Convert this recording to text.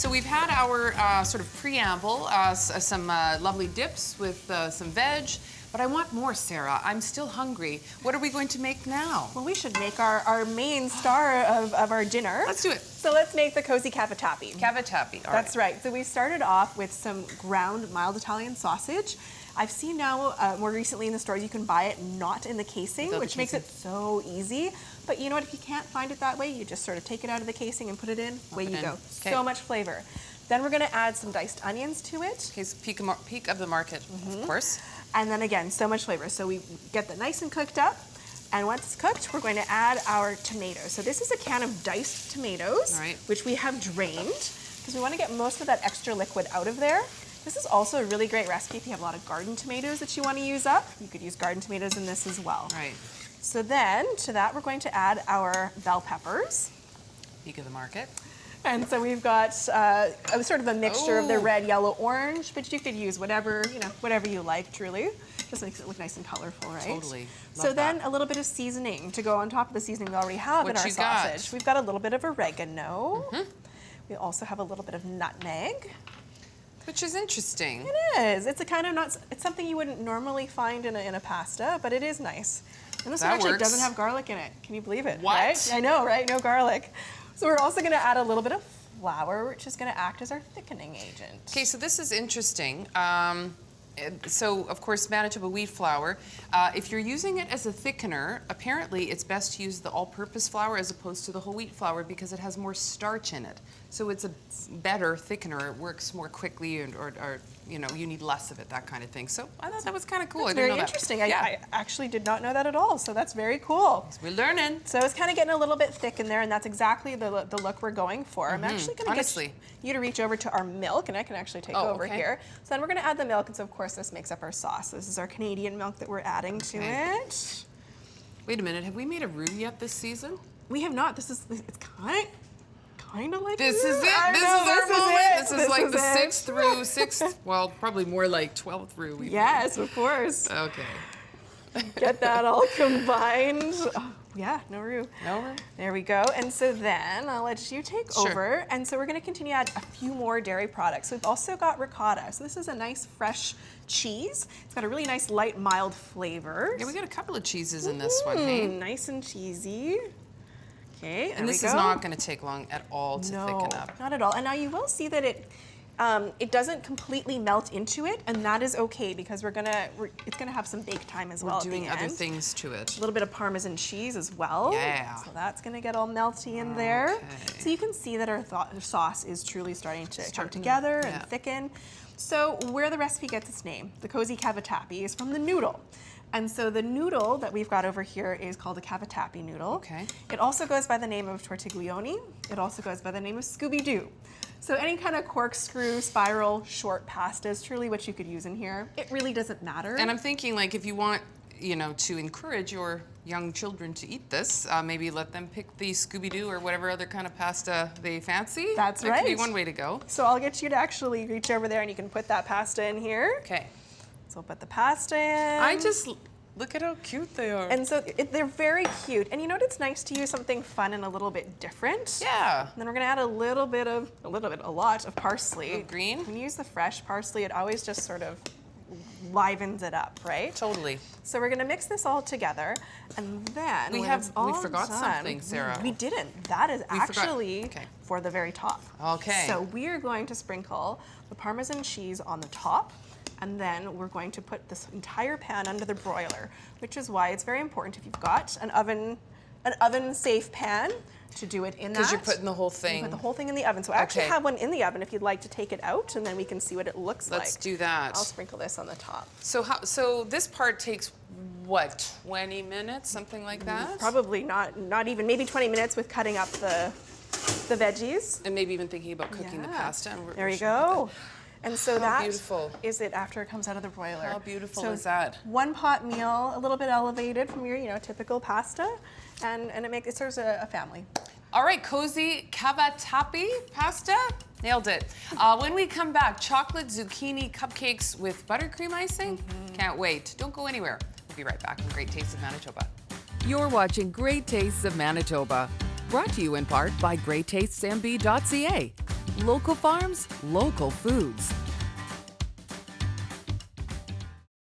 So we've had our sort of preamble, some lovely dips with some veg, but I want more, Sarah. I'm still hungry. What are we going to make now? Well, we should make our main star of our dinner. Let's do it. So let's make the Cozy Cavatappi. Cavatappi, all That's right. So we started off with some ground mild Italian sausage. I've seen now more recently in the stores you can buy it not in the casing, which makes it so easy. But you know what, if you can't find it that way, you just sort of take it out of the casing and put it in. Away you go. Okay. So much flavor. Then we're going to add some diced onions to it. Okay, so peak of the market, of course. And then again, so much flavor. So we get that nice and cooked up. And once it's cooked, we're going to add our tomatoes. So this is a can of diced tomatoes, which we have drained, because we want to get most of that extra liquid out of there. This is also a really great recipe if you have a lot of garden tomatoes that you want to use up. You could use garden tomatoes in this as well. Right. So then, to that, we're going to add our bell peppers. Peak of the market. And so we've got sort of a mixture of the red, yellow, orange, but you could use whatever, whatever you like, truly. Just makes it look nice and colorful, right? Totally. So then a little bit of seasoning to go on top of the seasoning we already have in our sausage. We've got a little bit of oregano. We also have a little bit of nutmeg. Which is interesting. It is. It's a kind of it's something you wouldn't normally find in a pasta, but it is nice. And this one actually doesn't have garlic in it. Can you believe it? What? Right? I know, right? No garlic. So we're also going to add a little bit of flour, which is going to act as our thickening agent. Okay, so this is interesting. So, of course, Manitoba wheat flour. If you're using it as a thickener, apparently it's best to use the all-purpose flour as opposed to the whole wheat flour because it has more starch in it. So it's a better thickener. It works more quickly, or you need less of it, that kind of thing. So I thought that was kind of cool. That's very interesting. I actually did not know that at all, so that's very cool. We're learning. So it's kind of getting a little bit thick in there, and that's exactly the look we're going for. I'm actually going to get you to reach over to our milk, and I can actually take over here. So then we're going to add the milk, and so of course this makes up our sauce. This is our Canadian milk that we're adding to it. Wait a minute, have we made a roux yet this season? We have not. It's kind of like this is it. This is our moment. This is like the sixth, well, probably more like 12th roux. Yes, of course. Okay. Get that all combined. Oh, yeah, no roux. No roux. There we go. And so then I'll let you take over. And so we're going to continue to add a few more dairy products. We've also got ricotta. So this is a nice fresh cheese. It's got a really nice light, mild flavor. Yeah, we got a couple of cheeses in this one, hey? Nice and cheesy. Okay, and this is not going to take long at all to thicken up. Not at all. And now you will see that it doesn't completely melt into it, and that is okay because it's gonna have some bake time as well. We're doing other things to it. A little bit of Parmesan cheese as well. Yeah. So that's gonna get all melty in there. So you can see that our sauce is truly starting to come together and thicken. So where the recipe gets its name, the Cozy Cavatappi, is from the noodle. And so the noodle that we've got over here is called a cavatappi noodle. Okay. It also goes by the name of tortiglione. It also goes by the name of scooby-do. So any kind of corkscrew, spiral, short pasta is truly what you could use in here. It really doesn't matter. And I'm thinking, like, if you want, to encourage your young children to eat this, maybe let them pick the scooby-do or whatever other kind of pasta they fancy. That's right. That could be one way to go. So I'll get you to actually reach over there and you can put that pasta in here. Okay. So we'll put the pasta in. Look at how cute they are. And so they're very cute. And you know what? It's nice to use something fun and a little bit different. Yeah. And then we're gonna add a lot of parsley. Green. When you use the fresh parsley, it always just sort of livens it up, right? Totally. So we're gonna mix this all together, and then we forgot something, Sarah. We didn't. That is actually for the very top. Okay. So we are going to sprinkle the Parmesan cheese on the top. And then we're going to put this entire pan under the broiler, which is why it's very important if you've got an oven-safe pan to do it in that. Because you're putting the whole thing. You put the whole thing in the oven. So I actually have one in the oven if you'd like to take it out, and then we can see what it looks like. Let's do that. I'll sprinkle this on the top. So this part takes what, 20 minutes, something like that? Probably not even, maybe 20 minutes with cutting up the veggies. And maybe even thinking about cooking the pasta. And there you go. And so that is it after it comes out of the broiler. How beautiful is that? One pot meal, a little bit elevated from your typical pasta, and it serves a family. All right, Cozy Cavatappi pasta. Nailed it. When we come back, chocolate zucchini cupcakes with buttercream icing. Can't wait. Don't go anywhere. We'll be right back on Great Tastes of Manitoba. You're watching Great Tastes of Manitoba, brought to you in part by GreatTastesMB.ca. Local farms, local foods.